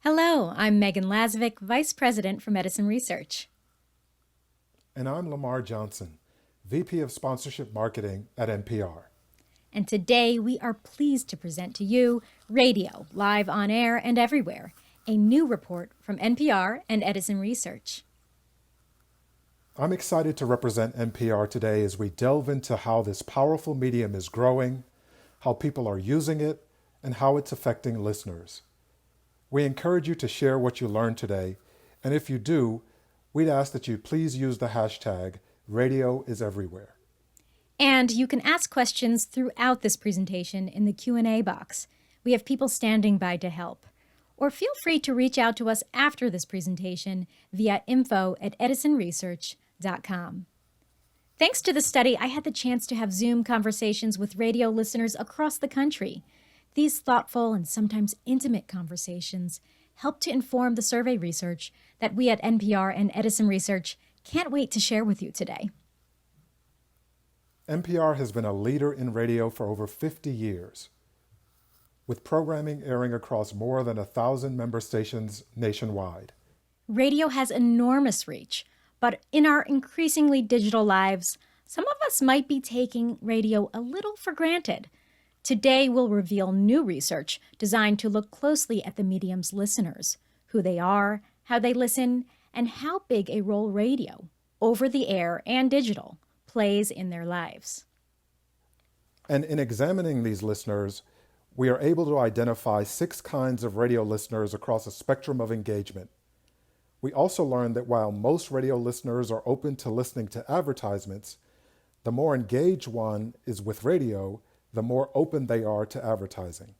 Hello, I'm Megan Lazovick, Vice President from Edison Research. And I'm Lamar Johnson, VP of Sponsorship Marketing at NPR. And today we are pleased to present to you Radio, live on air and everywhere, a new report from NPR and Edison Research. I'm excited to represent NPR today as we delve into how this powerful medium is growing, how people are using it, and how it's affecting listeners. We encourage you to share what you learned today, and if you do, we'd ask that you please use the hashtag #RadioIsEverywhere. And you can ask questions throughout this presentation in the Q&A box. We have people standing by to help. Or feel free to reach out to us after this presentation via info@edisonresearch.com. Thanks to the study, I had the chance to have Zoom conversations with radio listeners across the country. These thoughtful and sometimes intimate conversations help to inform the survey research that we at NPR and Edison Research can't wait to share with you today. NPR has been a leader in radio for over 50 years, with programming airing across more than 1,000 member stations nationwide. Radio has enormous reach, but in our increasingly digital lives, some of us might be taking radio a little for granted. Today, we'll reveal new research designed to look closely at the medium's listeners, who they are, how they listen, and how big a role radio, over the air and digital, plays in their lives. And in examining these listeners, we are able to identify 6 kinds of radio listeners across a spectrum of engagement. We also learned that while most radio listeners are open to listening to advertisements, the more engaged one is with radio, the more open they are to advertising.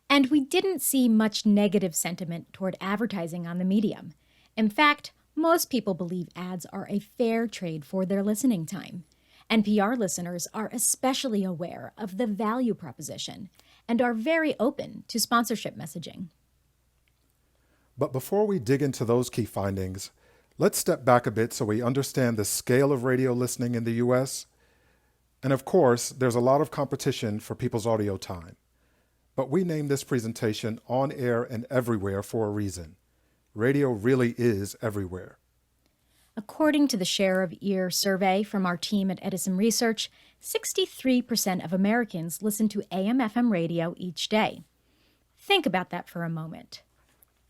And we didn't see much negative sentiment toward advertising on the medium. In fact, most people believe ads are a fair trade for their listening time. NPR listeners are especially aware of the value proposition and are very open to sponsorship messaging. But before we dig into those key findings, let's step back a bit so we understand the scale of radio listening in the U.S. And of course, there's a lot of competition for people's audio time. But we named this presentation On Air and Everywhere for a reason. Radio really is everywhere. According to the Share of Ear survey from our team at Edison Research, 63% of Americans listen to AM/FM radio each day. Think about that for a moment.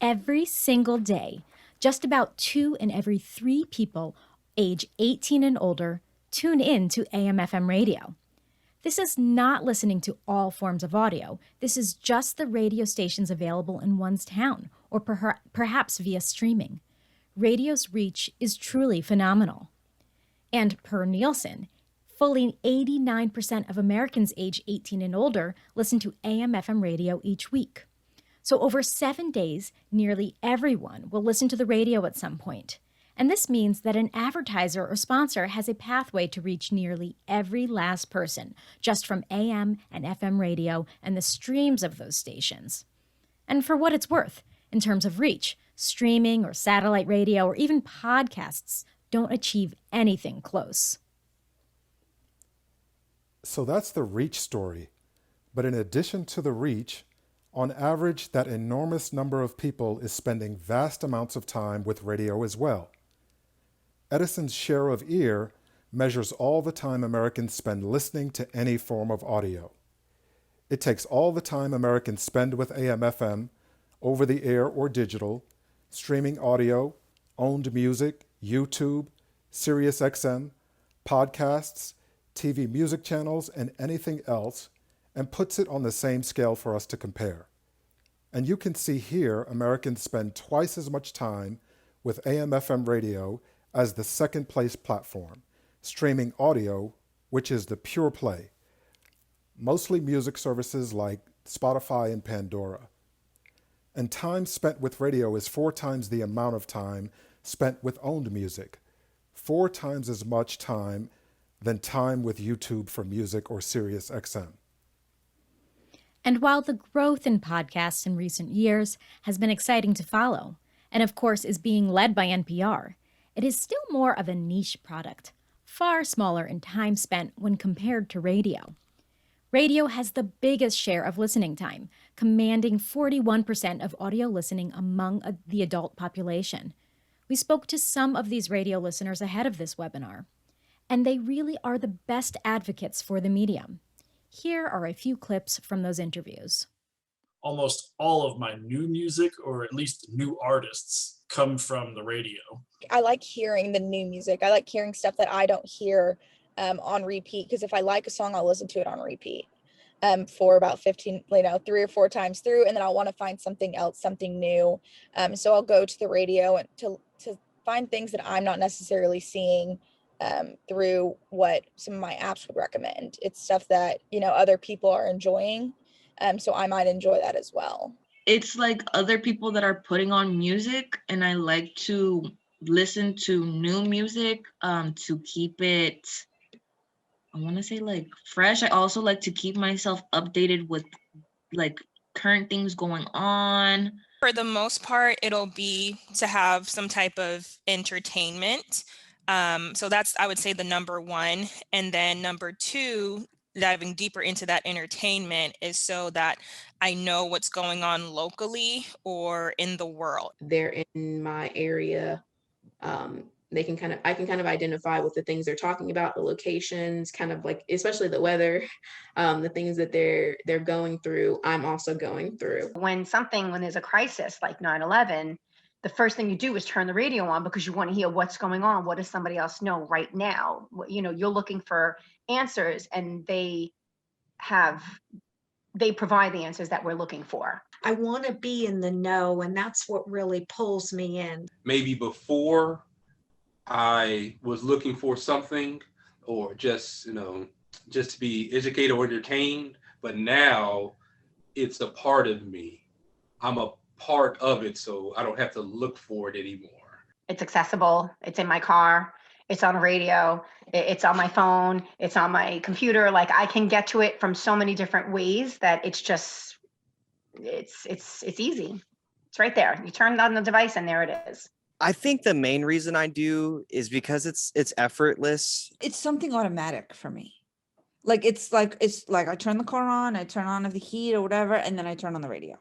Every single day, just about 2 in every 3 people age 18 and older tune in to AM/FM radio. This is not listening to all forms of audio. This is just the radio stations available in one's town, or perhaps via streaming. Radio's reach is truly phenomenal. And per Nielsen, fully 89% of Americans age 18 and older listen to AM/FM radio each week. So over 7 days, nearly everyone will listen to the radio at some point. And this means that an advertiser or sponsor has a pathway to reach nearly every last person, just from AM and FM radio and the streams of those stations. And for what it's worth, in terms of reach, streaming or satellite radio or even podcasts don't achieve anything close. So that's the reach story. But in addition to the reach, on average, that enormous number of people is spending vast amounts of time with radio as well. Edison's Share of Ear measures all the time Americans spend listening to any form of audio. It takes all the time Americans spend with AM/FM, over the air or digital, streaming audio, owned music, YouTube, Sirius XM, podcasts, TV music channels, and anything else, and puts it on the same scale for us to compare. And you can see here Americans spend twice as much time with AM/FM radio as the second place platform, streaming audio, which is the pure play, mostly music services like Spotify and Pandora. And time spent with radio is 4 times the amount of time spent with owned music, 4 times as much time than time with YouTube for music or Sirius XM. And while the growth in podcasts in recent years has been exciting to follow, and of course is being led by NPR, it is still more of a niche product, far smaller in time spent when compared to radio. Radio has the biggest share of listening time, commanding 41% of audio listening among the adult population. We spoke to some of these radio listeners ahead of this webinar, and they really are the best advocates for the medium. Here are a few clips from those interviews. Almost all of my new music, or at least new artists, come from the radio. I like hearing the new music. I like hearing stuff that I don't hear on repeat, because if I like a song, I'll listen to it on repeat for about 15, 3 or 4 times through, and then I'll want to find something else, something new. So I'll go to the radio and to find things that I'm not necessarily seeing through what some of my apps would recommend. It's stuff that, other people are enjoying. So I might enjoy that as well. It's like other people that are putting on music, and I like to listen to new music to keep it, I want to say, like, fresh. I also like to keep myself updated with like current things going on. For the most part, it'll be to have some type of entertainment. So that's, I would say, the number one. And then number two, diving deeper into that entertainment, is so that I know what's going on locally or in the world. They're in my area. I can kind of identify with the things they're talking about, the locations, kind of like, especially the weather, the things that they're going through, I'm also going through. When there's a crisis like 9/11, the first thing you do is turn the radio on because you want to hear what's going on. What does somebody else know right now? You're looking for answers, and they provide the answers that we're looking for. I want to be in the know, and that's what really pulls me in. Maybe before I was looking for something, or just to be educated or entertained, but now it's a part of me. I'm a part of it, so I don't have to look for it anymore. It's accessible. It's in my car. It's on a radio. It's on my phone. It's on my computer. Like, I can get to it from so many different ways that it's just, it's easy. It's right there. You turn on the device and there it is. I think the main reason I do is because it's effortless. It's something automatic for me. It's like I turn the car on, I turn on the heat or whatever, and then I turn on the radio.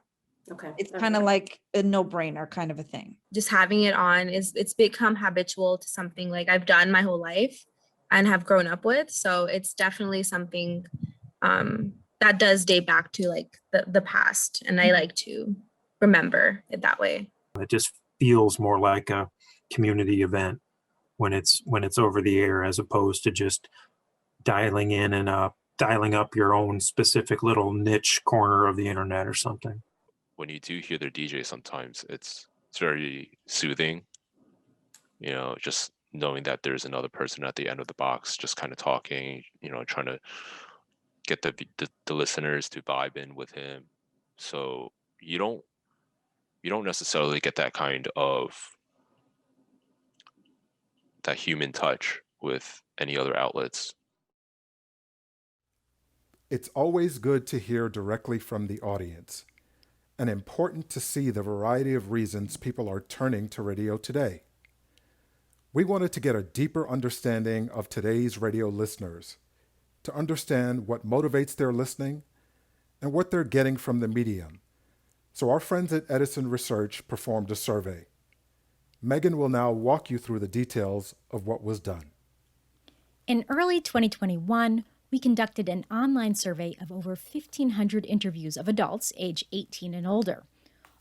Okay. It's kind of like a no-brainer kind of a thing. Just having it on it's become habitual to something like I've done my whole life and have grown up with. So it's definitely something that does date back to like the past, and I like to remember it that way. It just feels more like a community event when it's over the air, as opposed to just dialing in and dialing up your own specific little niche corner of the internet or something. When you do hear their DJ, sometimes it's very soothing, just knowing that there's another person at the end of the box just kind of talking, trying to get the listeners to vibe in with him. So you don't necessarily get that kind of that human touch with any other outlets. It's always good to hear directly from the audience, and important to see the variety of reasons people are turning to radio today. We wanted to get a deeper understanding of today's radio listeners, to understand what motivates their listening and what they're getting from the medium. So our friends at Edison Research performed a survey. Megan will now walk you through the details of what was done. In early 2021, we conducted an online survey of over 1,500 interviews of adults age 18 and older.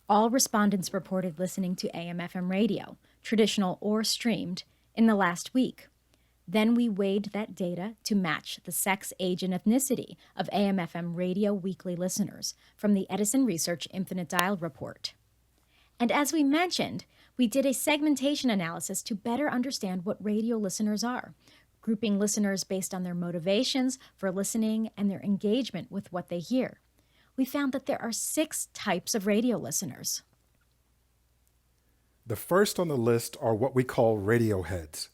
All respondents reported listening to AM/FM radio, traditional or streamed, in the last week. Then we weighed that data to match the sex, age, and ethnicity of AM/FM radio weekly listeners from the Edison Research Infinite Dial report. And as we mentioned, we did a segmentation analysis to better understand what radio listeners are, grouping listeners based on their motivations for listening and their engagement with what they hear. We found that there are 6 types of radio listeners. The first on the list are what we call radio heads.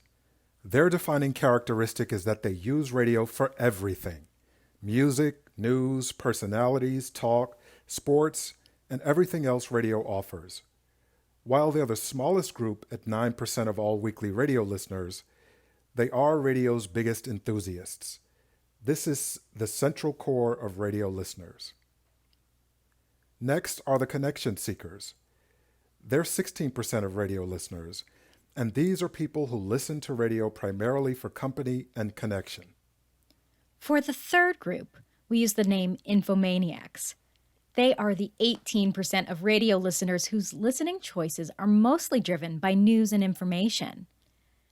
Their defining characteristic is that they use radio for everything: music, news, personalities, talk, sports, and everything else radio offers. While they are the smallest group at 9% of all weekly radio listeners, they are radio's biggest enthusiasts. This is the central core of radio listeners. Next are the connection seekers. They're 16% of radio listeners, and these are people who listen to radio primarily for company and connection. For the third group, we use the name Infomaniacs. They are the 18% of radio listeners whose listening choices are mostly driven by news and information.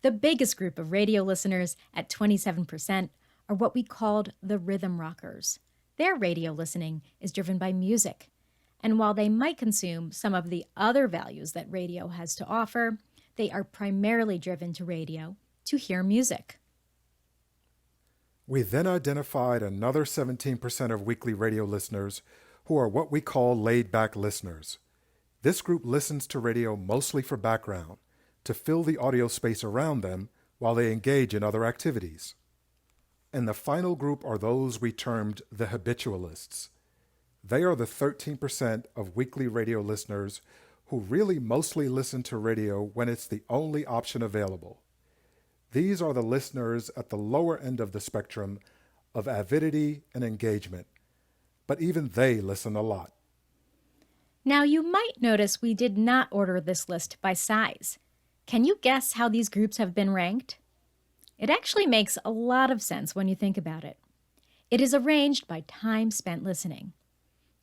The biggest group of radio listeners, at 27%, are what we called the rhythm rockers. Their radio listening is driven by music. And while they might consume some of the other values that radio has to offer, they are primarily driven to radio to hear music. We then identified another 17% of weekly radio listeners who are what we call laid-back listeners. This group listens to radio mostly for background, to fill the audio space around them while they engage in other activities. And the final group are those we termed the habitualists. They are the 13% of weekly radio listeners who really mostly listen to radio when it's the only option available. These are the listeners at the lower end of the spectrum of avidity and engagement, but even they listen a lot. Now, you might notice we did not order this list by size. Can you guess how these groups have been ranked? It actually makes a lot of sense when you think about it. It is arranged by time spent listening.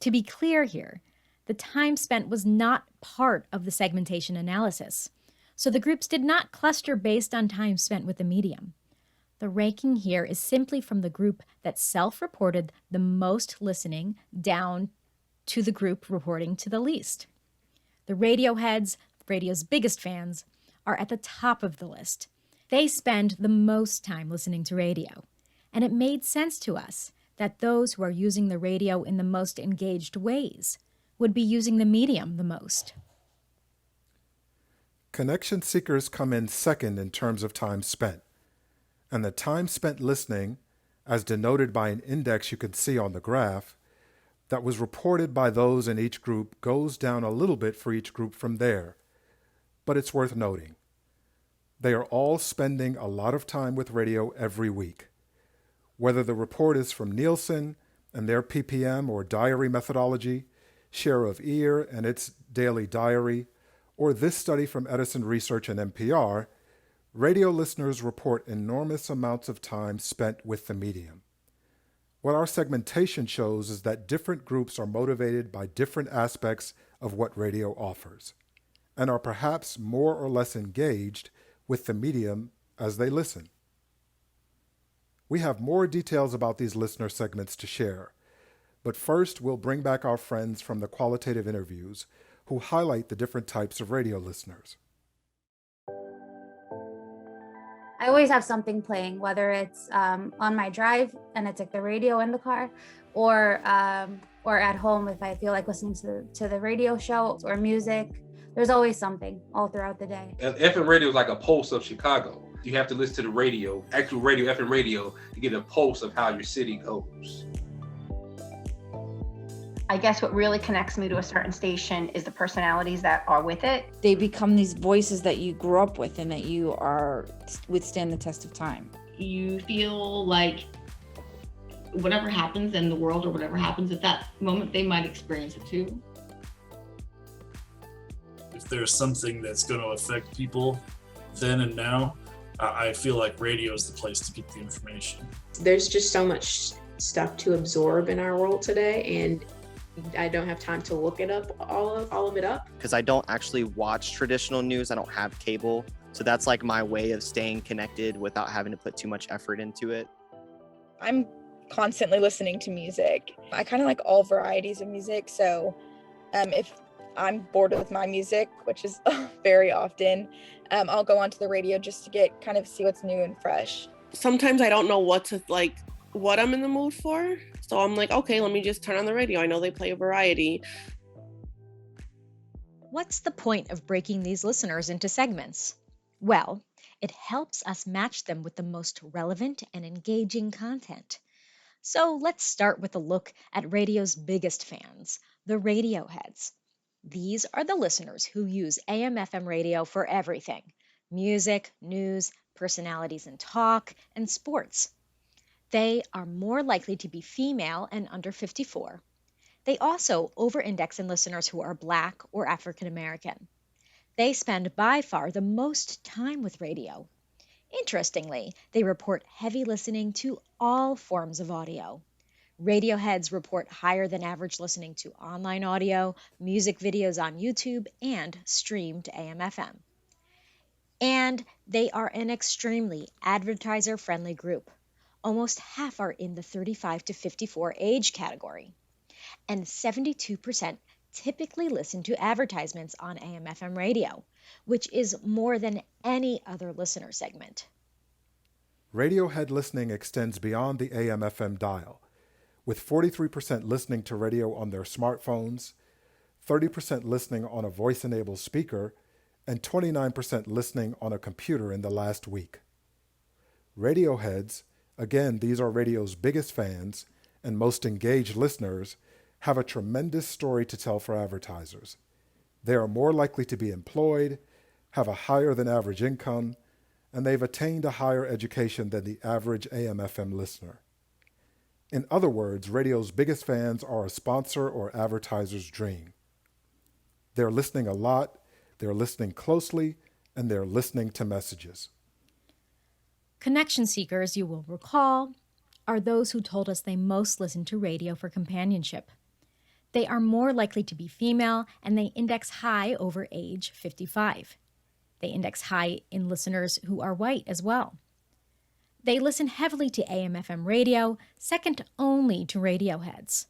To be clear here, the time spent was not part of the segmentation analysis, so the groups did not cluster based on time spent with the medium. The ranking here is simply from the group that self-reported the most listening down to the group reporting to the least. The radio heads, radio's biggest fans, are at the top of the list. They spend the most time listening to radio, and it made sense to us that those who are using the radio in the most engaged ways would be using the medium the most. Connection seekers come in second in terms of time spent, and the time spent listening, as denoted by an index you can see on the graph, that was reported by those in each group goes down a little bit for each group from there, but it's worth noting. They are all spending a lot of time with radio every week. Whether the report is from Nielsen and their PPM or diary methodology, share of ear and its daily diary, or this study from Edison Research and NPR, radio listeners report enormous amounts of time spent with the medium. What our segmentation shows is that different groups are motivated by different aspects of what radio offers, and are perhaps more or less engaged with the medium as they listen. We have more details about these listener segments to share, but first we'll bring back our friends from the qualitative interviews who highlight the different types of radio listeners. I always have something playing, whether it's on my drive and it's like the radio in the car, or at home if I feel like listening to the radio show or music. There's always something all throughout the day. FM radio is like a pulse of Chicago. You have to listen to the radio, actual radio, FM radio, to get a pulse of how your city goes. I guess what really connects me to a certain station is the personalities that are with it. They become these voices that you grew up with and that you are withstand the test of time. You feel like whatever happens in the world or whatever happens at that moment, they might experience it too. If there's something that's going to affect people then and now, I feel like radio is the place to get the information. There's just so much stuff to absorb in our world today, and I don't have time to look it up, all of it up. Because I don't actually watch traditional news. I don't have cable. So that's like my way of staying connected without having to put too much effort into it. I'm constantly listening to music. I kind of like all varieties of music. So if I'm bored with my music, which is very often, I'll go onto the radio just to get kind of see what's new and fresh. Sometimes I don't know what I'm in the mood for. So I'm like, okay, let me just turn on the radio. I know they play a variety. What's the point of breaking these listeners into segments? Well, it helps us match them with the most relevant and engaging content. So let's start with a look at radio's biggest fans, the radio heads. These are the listeners who use AM/FM radio for everything: music, news, personalities in talk, and sports. They are more likely to be female and under 54. They also over-index in listeners who are Black or African American. They spend by far the most time with radio. Interestingly, they report heavy listening to all forms of audio. Radioheads report higher than average listening to online audio, music videos on YouTube, and streamed AM/FM. And they are an extremely advertiser-friendly group. Almost half are in the 35 to 54 age category. And 72% typically listen to advertisements on AM/FM radio, which is more than any other listener segment. Radiohead listening extends beyond the AM/FM dial, with 43% listening to radio on their smartphones, 30% listening on a voice-enabled speaker, and 29% listening on a computer in the last week. Radioheads, again, these are radio's biggest fans and most engaged listeners, have a tremendous story to tell for advertisers. They are more likely to be employed, have a higher than average income, and they've attained a higher education than the average AM/FM listener. In other words, radio's biggest fans are a sponsor or advertiser's dream. They're listening a lot, they're listening closely, and they're listening to messages. Connection seekers, you will recall, are those who told us they most listen to radio for companionship. They are more likely to be female, and they index high over age 55. They index high in listeners who are white as well. They listen heavily to AM/FM radio, second only to Radioheads.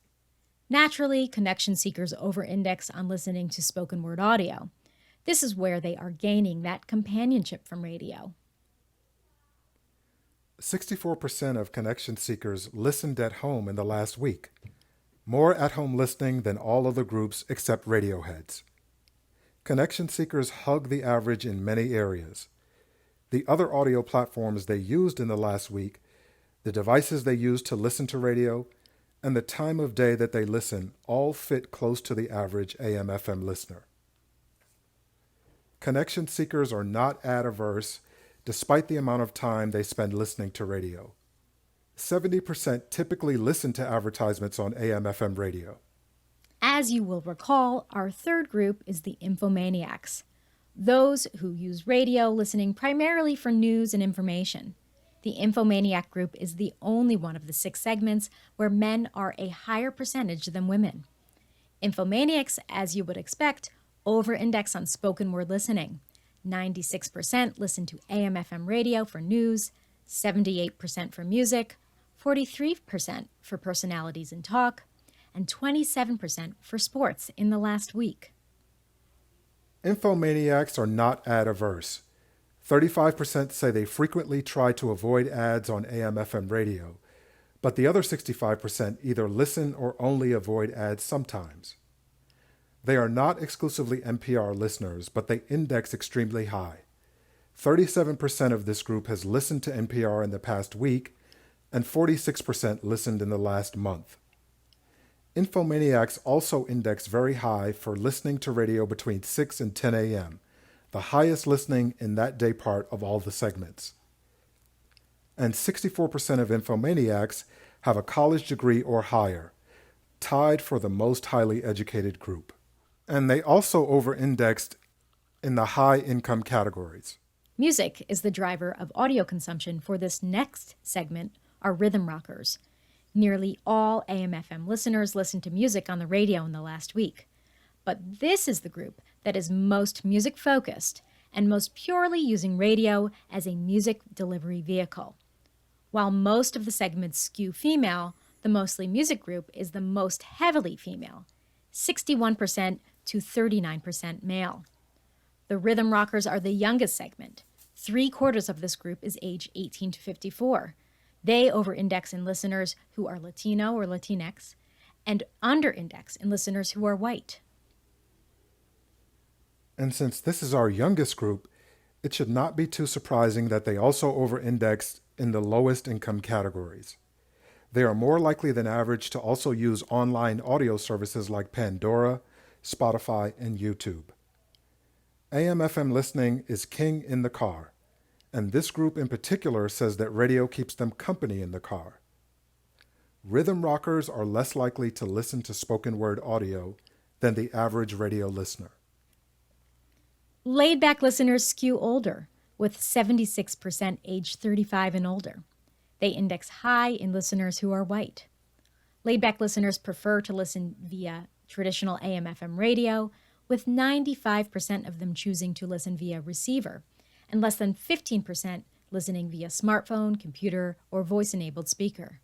Naturally, connection seekers over-index on listening to spoken word audio. This is where they are gaining that companionship from radio. 64% of connection seekers listened at home in the last week. More at-home listening than all other groups except Radioheads. Connection seekers hug the average in many areas. The other audio platforms they used in the last week, the devices they used to listen to radio, and the time of day that they listen all fit close to the average AM/FM listener. Connection seekers are not ad-averse despite the amount of time they spend listening to radio. 70% typically listen to advertisements on AM/FM radio. As you will recall, our third group is the Infomaniacs, those who use radio listening primarily for news and information. The Infomaniac group is the only one of the 6 segments where men are a higher percentage than women. Infomaniacs, as you would expect, over-index on spoken word listening. 96% listen to AM/FM radio for news, 78% for music, 43% for personalities and talk, and 27% for sports in the last week. Infomaniacs are not ad-averse. 35% say they frequently try to avoid ads on AM/FM radio, but the other 65% either listen or only avoid ads sometimes. They are not exclusively NPR listeners, but they index extremely high. 37% of this group has listened to NPR in the past week, and 46% listened in the last month. Infomaniacs also index very high for listening to radio between 6 and 10 a.m., the highest listening in that day part of all the segments. And 64% of Infomaniacs have a college degree or higher, tied for the most highly educated group. And they also over-indexed in the high-income categories. Music is the driver of audio consumption for this next segment, our rhythm rockers. Nearly all AM/FM listeners listen to music on the radio in the last week. But this is the group that is most music-focused and most purely using radio as a music delivery vehicle. While most of the segments skew female, the Mostly Music group is the most heavily female, 61% to 39% male. The rhythm rockers are the youngest segment. 3/4 of this group is age 18 to 54. They over-index in listeners who are Latino or Latinx and under-index in listeners who are white. And since this is our youngest group, it should not be too surprising that they also over-index in the lowest income categories. They are more likely than average to also use online audio services like Pandora, Spotify, and YouTube. AM/FM listening is king in the car, and this group in particular says that radio keeps them company in the car. rhythm rockers are less likely to listen to spoken word audio than the average radio listener. Laidback listeners skew older, with 76% age 35 and older. They index high in listeners who are white. Laidback listeners prefer to listen via traditional AM/FM radio, with 95% of them choosing to listen via receiver, and less than 15% listening via smartphone, computer, or voice-enabled speaker.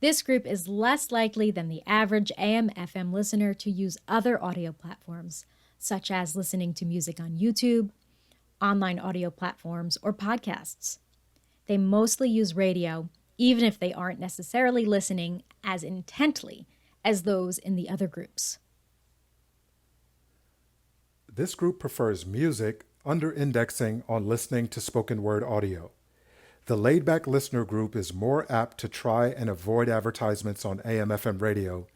This group is less likely than the average AM/FM listener to use other audio platforms, such as listening to music on YouTube, online audio platforms, or podcasts. They mostly use radio, even if they aren't necessarily listening as intently as those in the other groups. This group prefers music, under-indexing on listening to spoken word audio. The laid-back listener group is more apt to try and avoid advertisements on AM/FM radio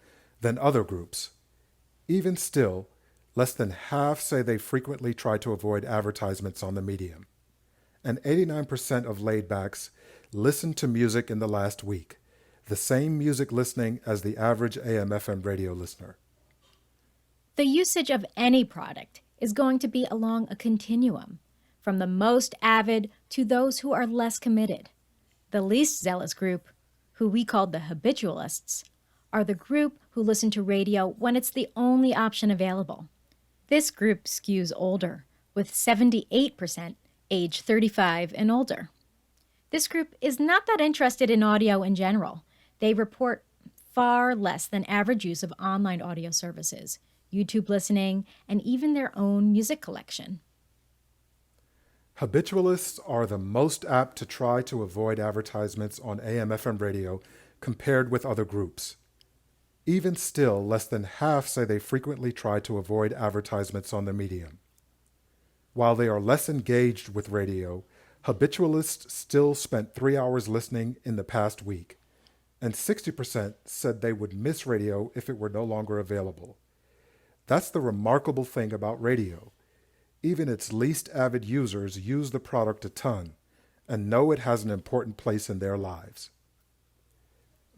than other groups. Even still, less than half say they frequently try to avoid advertisements on the medium. And 89% of laidbacks listened to music in the last week, the same music listening as the average AM/FM radio listener. The usage of any product is going to be along a continuum, from the most avid to those who are less committed. The least zealous group, who we called the habitualists, are the group who listen to radio when it's the only option available. This group skews older, with 78% age 35 and older. This group is not that interested in audio in general. They report far less than average use of online audio services, YouTube listening, and even their own music collection. Habitualists are the most apt to try to avoid advertisements on AM/FM radio compared with other groups. Even still, less than half say they frequently try to avoid advertisements on the medium. While they are less engaged with radio, habitualists still spent 3 hours listening in the past week, and 60% said they would miss radio if it were no longer available. That's the remarkable thing about radio. Even its least avid users use the product a ton and know it has an important place in their lives.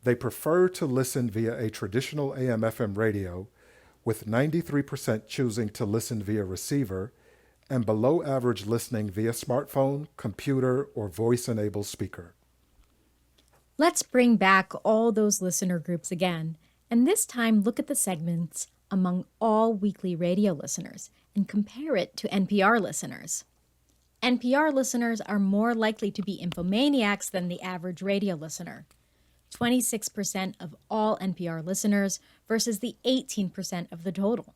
They prefer to listen via a traditional AM/FM radio, with 93% choosing to listen via receiver, and below average listening via smartphone, computer, or voice-enabled speaker. Let's bring back all those listener groups again, and this time look at the segments among all weekly radio listeners and compare it to NPR listeners. NPR listeners are more likely to be infomaniacs than the average radio listener. 26% of all NPR listeners versus the 18% of the total.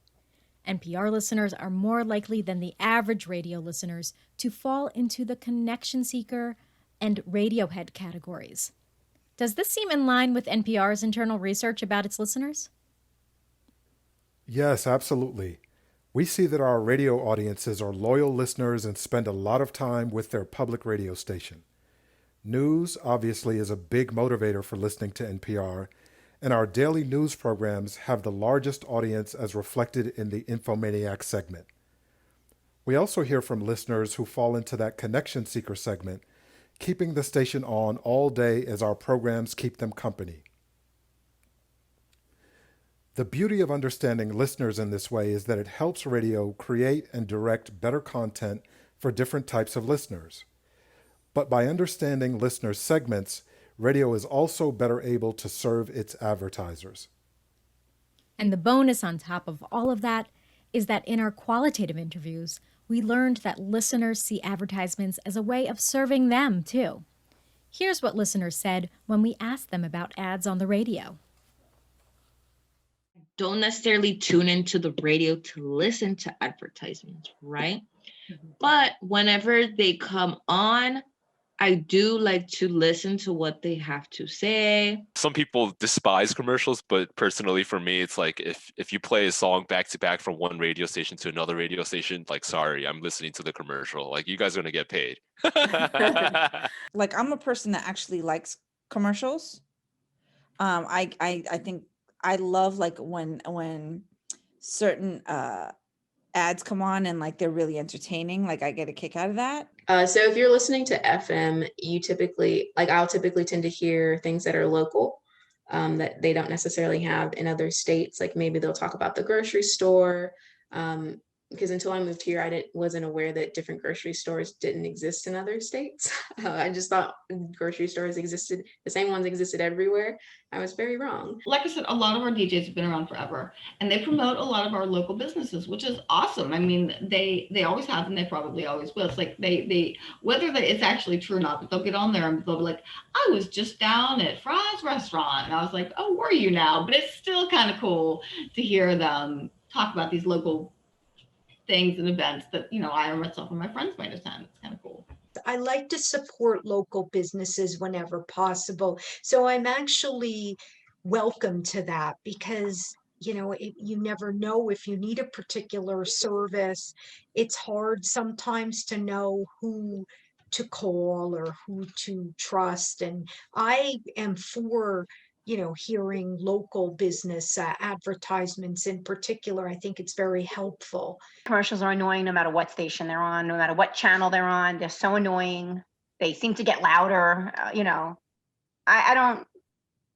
NPR listeners are more likely than the average radio listeners to fall into the connection seeker and Radiohead categories. Does this seem in line with NPR's internal research about its listeners? Yes, absolutely. We see that our radio audiences are loyal listeners and spend a lot of time with their public radio station. News, obviously, is a big motivator for listening to NPR, and our daily news programs have the largest audience as reflected in the Infomaniacs segment. We also hear from listeners who fall into that connection seeker segment, keeping the station on all day as our programs keep them company. The beauty of understanding listeners in this way is that it helps radio create and direct better content for different types of listeners. But by understanding listener segments, radio is also better able to serve its advertisers. And the bonus on top of all of that is that in our qualitative interviews, we learned that listeners see advertisements as a way of serving them, too. Here's what listeners said when we asked them about ads on the radio. Don't necessarily tune into the radio to listen to advertisements, right? But whenever they come on, I do like to listen to what they have to say. Some people despise commercials, but personally for me, it's like if you play a song back to back from one radio station to another radio station, like, sorry, I'm listening to the commercial. Like, you guys are gonna get paid. Like, I'm a person that actually likes commercials. I think I love like when certain ads come on and like they're really entertaining. Like, I get a kick out of that. So if you're listening to FM, you typically, like, I'll typically tend to hear things that are local. that they don't necessarily have in other states. Like maybe they'll talk about the grocery store. Because until I moved here, wasn't aware that different grocery stores didn't exist in other states. I just thought grocery stores existed, the same ones existed everywhere. I was very wrong. Like I said, a lot of our DJs have been around forever, and they promote a lot of our local businesses, which is awesome. I mean, they always have, and they probably always will. It's like they whether it's actually true or not, but they'll get on there and they'll be like, I was just down at Fry's restaurant, and I was like, oh, were you now? But it's still kind of cool to hear them talk about these local things and events that, I myself and my friends might attend. It's kind of cool. I like to support local businesses whenever possible. So I'm actually welcome to that because, you never know if you need a particular service. It's hard sometimes to know who to call or who to trust. And I am for hearing local business advertisements in particular. I think it's very helpful. Commercials are annoying no matter what station they're on, no matter what channel they're on. They're so annoying. They seem to get louder. I don't,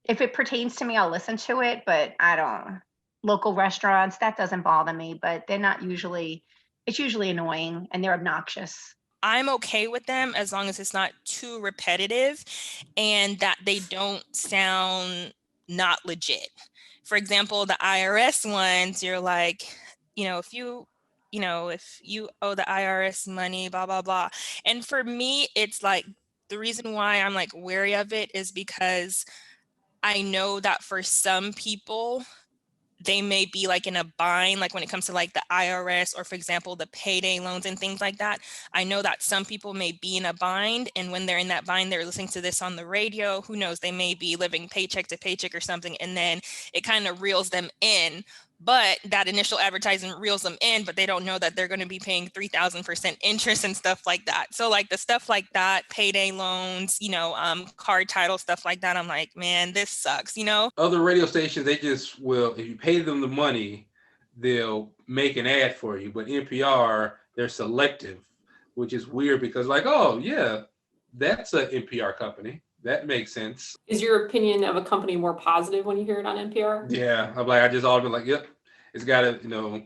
if it pertains to me, I'll listen to it, but I don't. Local restaurants, that doesn't bother me, but they're not usually, it's usually annoying and they're obnoxious. I'm okay with them as long as it's not too repetitive and that they don't sound not legit. For example, the IRS ones, you're like, if you owe the IRS money, blah, blah, blah. And for me, it's like the reason why I'm like wary of it is because I know that for some people, they may be like in a bind, like when it comes to like the IRS or, for example, the payday loans and things like that. I know that some people may be in a bind, and when they're in that bind, they're listening to this on the radio. Who knows? They may be living paycheck to paycheck or something, and then it kind of reels them in. But that initial advertisement reels them in, but they don't know that they're going to be paying 3,000% interest and stuff like that. So like the stuff like that, payday loans, card title, stuff like that. I'm like, man, this sucks, Other radio stations, they just will, if you pay them the money, they'll make an ad for you. But NPR, they're selective, which is weird because like, oh yeah, that's an NPR company. That makes sense. Is your opinion of a company more positive when you hear it on NPR? Yeah, I'm like, I just always been like, yep, it's got to,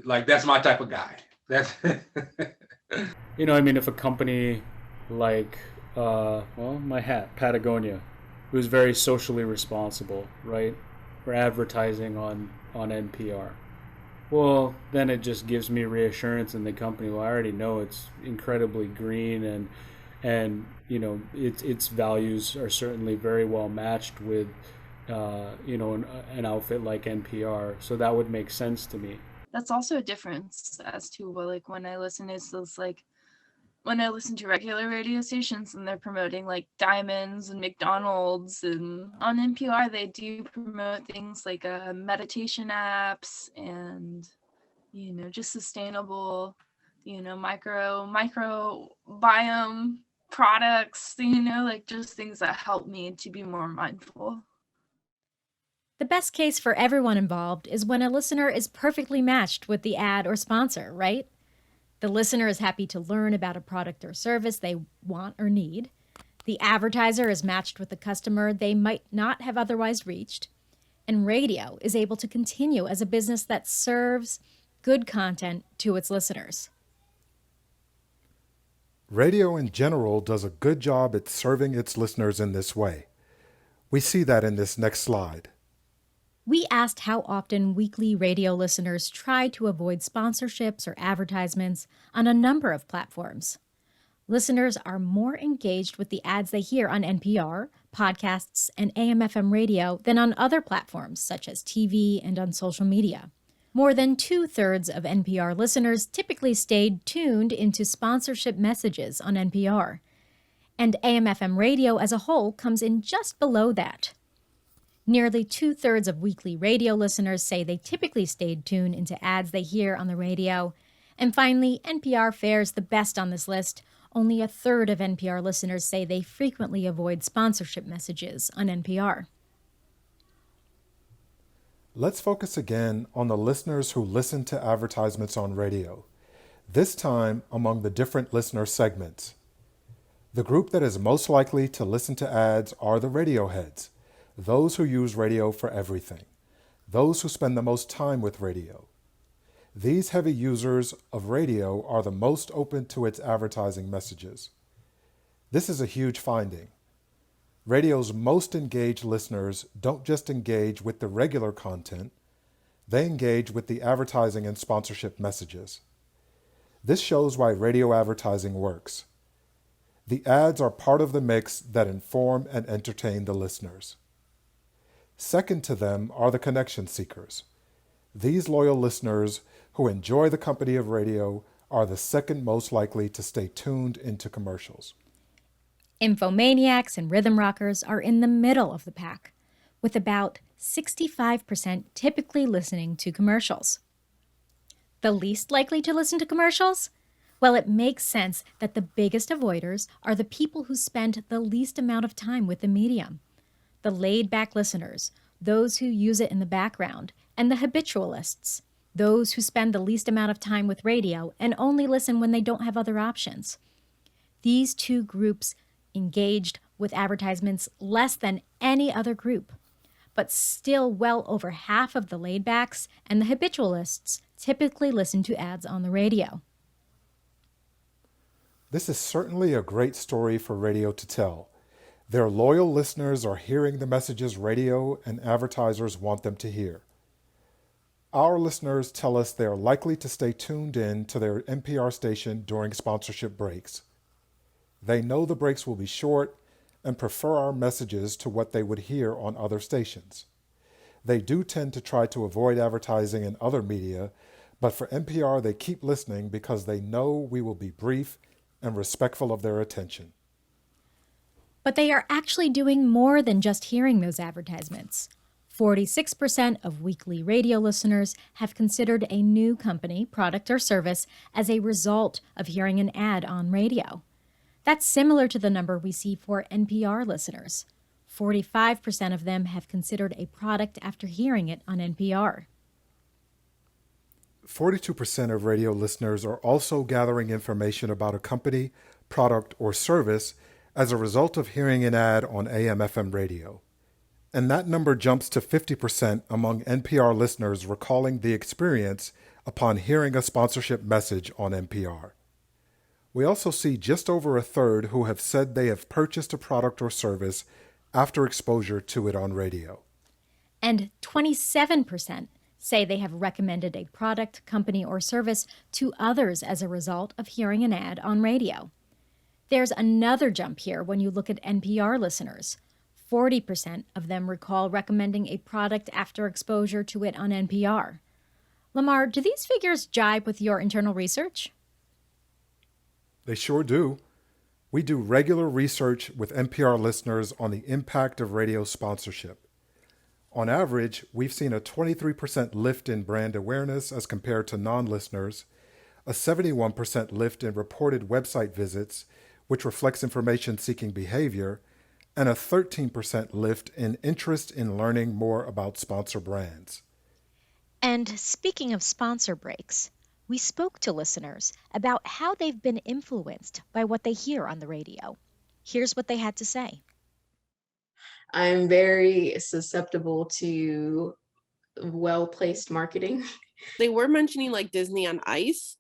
like that's my type of guy. That's, if a company like, my hat, Patagonia, who's very socially responsible, right, for advertising on NPR. Well, then it just gives me reassurance in the company. Well, I already know it's incredibly green and its values are certainly very well matched with an outfit like NPR, so that would make sense to me. That's also a difference as to like when I listen when I listen to regular radio stations and they're promoting like diamonds and McDonald's, and on NPR they do promote things like meditation apps and just sustainable microbiome products, like just things that help me to be more mindful. The best case for everyone involved is when a listener is perfectly matched with the ad or sponsor, right? The listener is happy to learn about a product or service they want or need. The advertiser is matched with the customer they might not have otherwise reached. And radio is able to continue as a business that serves good content to its listeners. Radio in general does a good job at serving its listeners in this way. We see that in this next slide. We asked how often weekly radio listeners try to avoid sponsorships or advertisements on a number of platforms. Listeners are more engaged with the ads they hear on NPR, podcasts, and AM/FM radio than on other platforms such as TV and on social media. More than 2/3 of NPR listeners typically stayed tuned into sponsorship messages on NPR. And AM/FM radio as a whole comes in just below that. Nearly 2/3 of weekly radio listeners say they typically stayed tuned into ads they hear on the radio. And finally, NPR fares the best on this list. Only 1/3 of NPR listeners say they frequently avoid sponsorship messages on NPR. Let's focus again on the listeners who listen to advertisements on radio, this time among the different listener segments. The group that is most likely to listen to ads are the radio heads, those who use radio for everything, those who spend the most time with radio. These heavy users of radio are the most open to its advertising messages. This is a huge finding. Radio's most engaged listeners don't just engage with the regular content, they engage with the advertising and sponsorship messages. This shows why radio advertising works. The ads are part of the mix that inform and entertain the listeners. Second to them are the connection seekers. These loyal listeners who enjoy the company of radio are the second most likely to stay tuned into commercials. Infomaniacs and rhythm rockers are in the middle of the pack, with about 65% typically listening to commercials. The least likely to listen to commercials? Well, it makes sense that the biggest avoiders are the people who spend the least amount of time with the medium. The laid-back listeners, those who use it in the background, and the habitualists, those who spend the least amount of time with radio and only listen when they don't have other options. These two groups engaged with advertisements less than any other group, but still well over half of the laidbacks and the habitualists typically listen to ads on the radio. This is certainly a great story for radio to tell. Their loyal listeners are hearing the messages radio and advertisers want them to hear. Our listeners tell us they are likely to stay tuned in to their NPR station during sponsorship breaks. They know the breaks will be short and prefer our messages to what they would hear on other stations. They do tend to try to avoid advertising in other media, but for NPR they keep listening because they know we will be brief and respectful of their attention. But they are actually doing more than just hearing those advertisements. 46% of weekly radio listeners have considered a new company, product, or service as a result of hearing an ad on radio. That's similar to the number we see for NPR listeners. 45% of them have considered a product after hearing it on NPR. 42% of radio listeners are also gathering information about a company, product, or service as a result of hearing an ad on AM/FM radio. And that number jumps to 50% among NPR listeners recalling the experience upon hearing a sponsorship message on NPR. We also see just over a third who have said they have purchased a product or service after exposure to it on radio. And 27% say they have recommended a product, company, or service to others as a result of hearing an ad on radio. There's another jump here when you look at NPR listeners. 40% of them recall recommending a product after exposure to it on NPR. Lamar, do these figures jibe with your internal research? They sure do. We do regular research with NPR listeners on the impact of radio sponsorship. On average, we've seen a 23% lift in brand awareness as compared to non-listeners, a 71% lift in reported website visits, which reflects information-seeking behavior, and a 13% lift in interest in learning more about sponsor brands. And speaking of sponsor breaks, we spoke to listeners about how they've been influenced by what they hear on the radio. Here's what they had to say. I'm very susceptible to well-placed marketing. They were mentioning like Disney on Ice.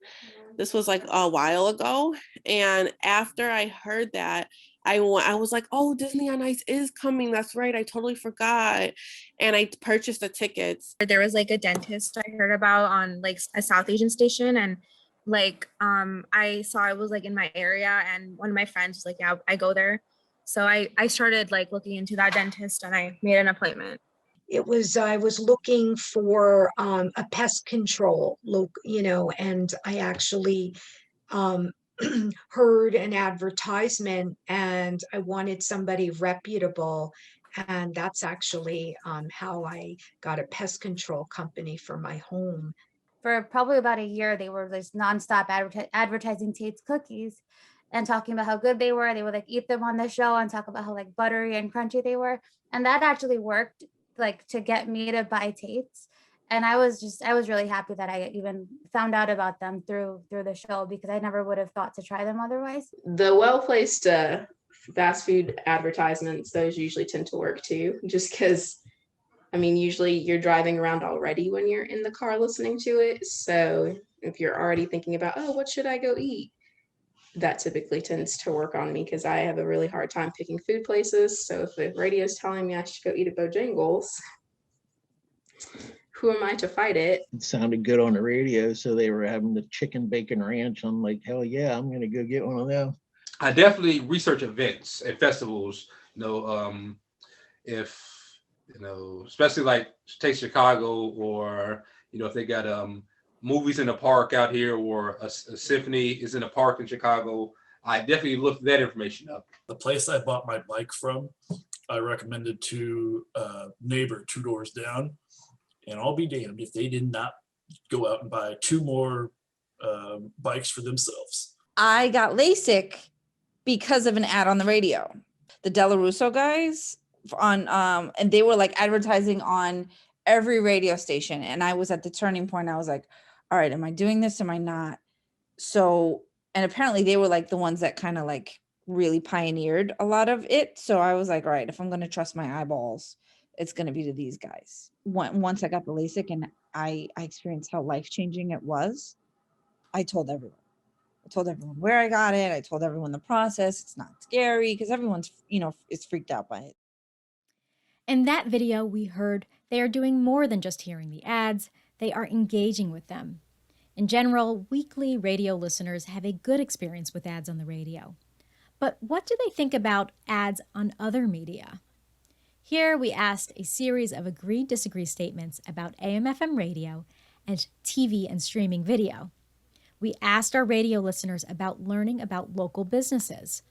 This was like a while ago. And after I heard that, I was like, oh, Disney on Ice is coming. That's right. I totally forgot. And I purchased the tickets. There was like a dentist I heard about on like a South Asian station. And like, I saw it was like in my area and one of my friends was like, yeah, I go there. So I started like looking into that dentist and I made an appointment. I was looking for a pest control, and I actually heard an advertisement and I wanted somebody reputable. And that's actually how I got a pest control company for my home. For probably about a year, they were just nonstop advertising Tate's cookies and talking about how good they were. They would like eat them on the show and talk about how like buttery and crunchy they were. And that actually worked like to get me to buy Tate's. And I was really happy that I even found out about them through the show because I never would have thought to try them otherwise. The well-placed fast food advertisements, those usually tend to work too, just because, I mean, usually you're driving around already when you're in the car listening to it. So if you're already thinking about, oh, what should I go eat? That typically tends to work on me because I have a really hard time picking food places. So if the radio is telling me I should go eat at Bojangles, who am I to fight it? It sounded good on the radio, so they were having the chicken bacon ranch. I'm like, hell yeah, I'm gonna go get one of them. I definitely research events and festivals. If especially like take Chicago, or if they got movies in the park out here, or a symphony is in a park in Chicago, I definitely looked that information up. The place I bought my bike from, I recommended to a neighbor 2 doors down, and I'll be damned if they did not go out and buy 2 more bikes for themselves. I got LASIK because of an ad on the radio. The Della Russo guys on and they were like advertising on every radio station, and I was at the turning point. I was like, all right, am I doing this? Am I not? So, and apparently they were like the ones that kind of like really pioneered a lot of it. So I was like, all right, if I'm going to trust my eyeballs, it's going to be to these guys. Once I got the LASIK and I experienced how life-changing it was, I told everyone. I told everyone where I got it. I told everyone the process. It's not scary because everyone's, is freaked out by it. In that video, we heard they are doing more than just hearing the ads. They are engaging with them. In general, weekly radio listeners have a good experience with ads on the radio. But what do they think about ads on other media? Here we asked a series of agree-disagree statements about AM/FM radio and TV and streaming video. We asked our radio listeners about learning about local businesses.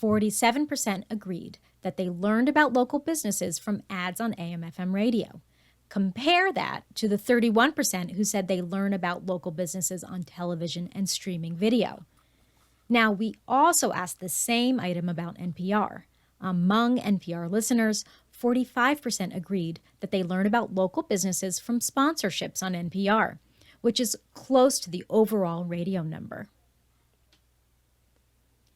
47% agreed that they learned about local businesses from ads on AM/FM radio. Compare that to the 31% who said they learn about local businesses on television and streaming video. Now, we also asked the same item about NPR. Among NPR listeners, 45% agreed that they learn about local businesses from sponsorships on NPR, which is close to the overall radio number.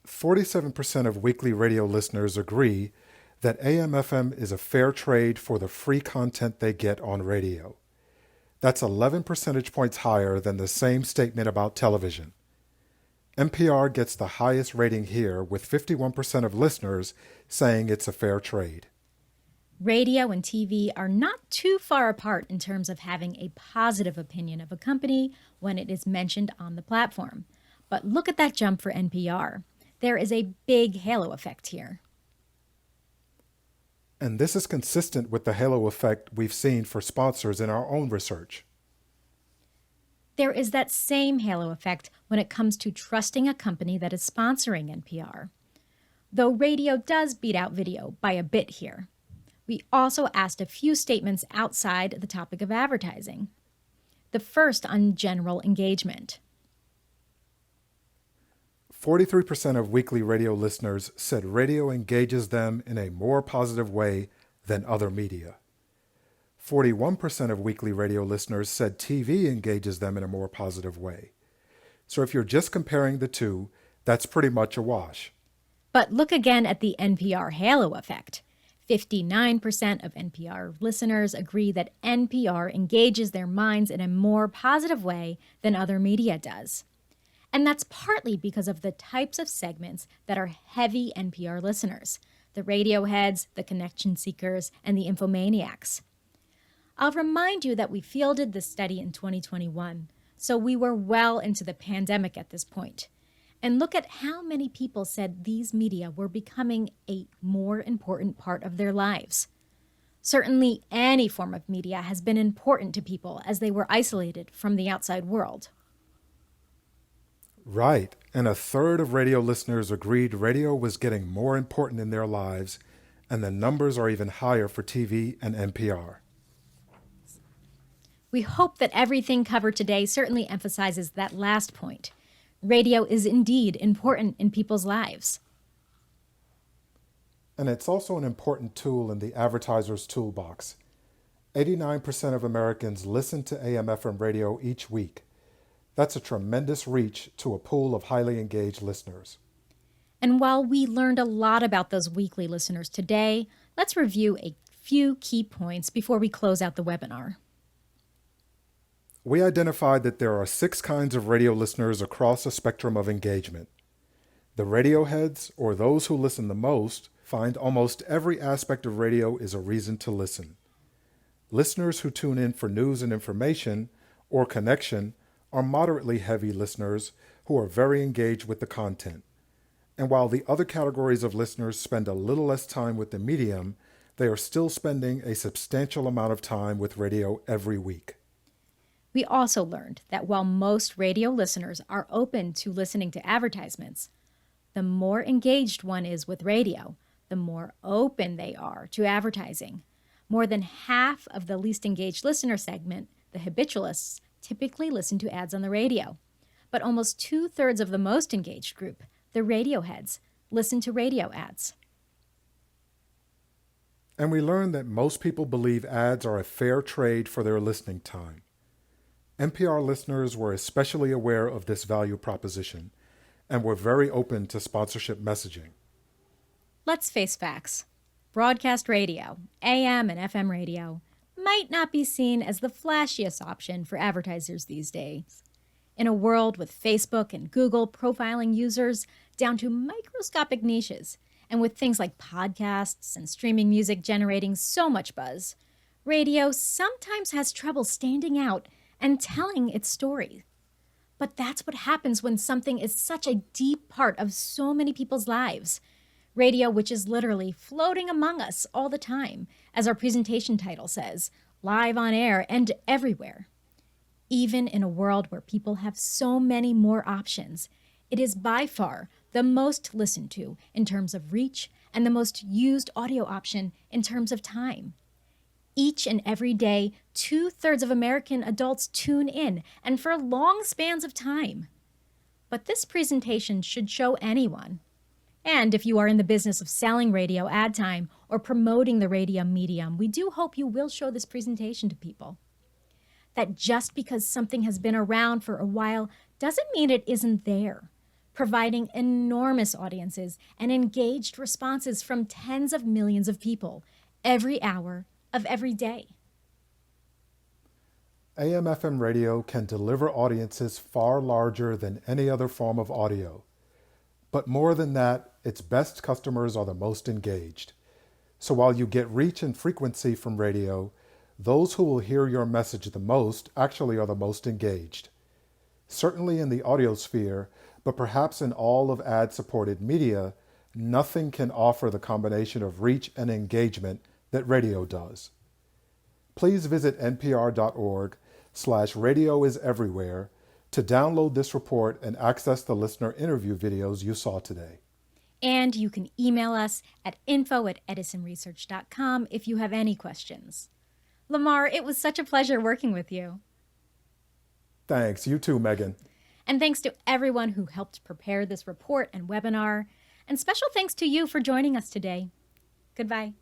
47% of weekly radio listeners agree that AM/FM is a fair trade for the free content they get on radio. That's 11 percentage points higher than the same statement about television. NPR gets the highest rating here, with 51% of listeners saying it's a fair trade. Radio and TV are not too far apart in terms of having a positive opinion of a company when it is mentioned on the platform. But look at that jump for NPR. There is a big halo effect here. And this is consistent with the halo effect we've seen for sponsors in our own research. There is that same halo effect when it comes to trusting a company that is sponsoring NPR. Though radio does beat out video by a bit here. We also asked a few statements outside the topic of advertising. The first on general engagement. 43% of weekly radio listeners said radio engages them in a more positive way than other media. 41% of weekly radio listeners said TV engages them in a more positive way. So if you're just comparing the two, that's pretty much a wash. But look again at the NPR halo effect. 59% of NPR listeners agree that NPR engages their minds in a more positive way than other media does. And that's partly because of the types of segments that are heavy NPR listeners, the Radioheads, the Connection Seekers, and the Infomaniacs. I'll remind you that we fielded this study in 2021, so we were well into the pandemic at this point. And look at how many people said these media were becoming a more important part of their lives. Certainly, any form of media has been important to people as they were isolated from the outside world. Right, and a third of radio listeners agreed radio was getting more important in their lives, and the numbers are even higher for TV and NPR. We hope that everything covered today certainly emphasizes that last point. Radio is indeed important in people's lives. And it's also an important tool in the advertiser's toolbox. 89% of Americans listen to AM/FM radio each week. That's a tremendous reach to a pool of highly engaged listeners. And while we learned a lot about those weekly listeners today, let's review a few key points before we close out the webinar. We identified that there are 6 kinds of radio listeners across a spectrum of engagement. The radio heads, or those who listen the most, find almost every aspect of radio is a reason to listen. Listeners who tune in for news and information, or connection, are moderately heavy listeners who are very engaged with the content. And while the other categories of listeners spend a little less time with the medium, they are still spending a substantial amount of time with radio every week. We also learned that while most radio listeners are open to listening to advertisements, the more engaged one is with radio, the more open they are to advertising. More than half of the least engaged listener segment, the habitualists, typically listen to ads on the radio. But almost 2/3 of the most engaged group, the radio heads, listen to radio ads. And we learned that most people believe ads are a fair trade for their listening time. NPR listeners were especially aware of this value proposition and were very open to sponsorship messaging. Let's face facts. Broadcast radio, AM and FM radio, might not be seen as the flashiest option for advertisers these days. In a world with Facebook and Google profiling users down to microscopic niches, and with things like podcasts and streaming music generating so much buzz, radio sometimes has trouble standing out and telling its story. But that's what happens when something is such a deep part of so many people's lives. Radio, which is literally floating among us all the time, as our presentation title says, live on air and everywhere. Even in a world where people have so many more options, it is by far the most listened to in terms of reach and the most used audio option in terms of time. Each and every day, 2/3 of American adults tune in, and for long spans of time. But this presentation should show anyone. And if you are in the business of selling radio ad time or promoting the radio medium, we do hope you will show this presentation to people. That just because something has been around for a while doesn't mean it isn't there, providing enormous audiences and engaged responses from tens of millions of people every hour of every day. AM/FM radio can deliver audiences far larger than any other form of audio. But more than that, its best customers are the most engaged. So while you get reach and frequency from radio, those who will hear your message the most actually are the most engaged. Certainly in the audio sphere, but perhaps in all of ad-supported media, nothing can offer the combination of reach and engagement that radio does. Please visit npr.org/radioiseverywhere to download this report and access the listener interview videos you saw today. And you can email us at info@edisonresearch.com if you have any questions. Lamar, it was such a pleasure working with you. Thanks. You too, Megan. And thanks to everyone who helped prepare this report and webinar. And special thanks to you for joining us today. Goodbye.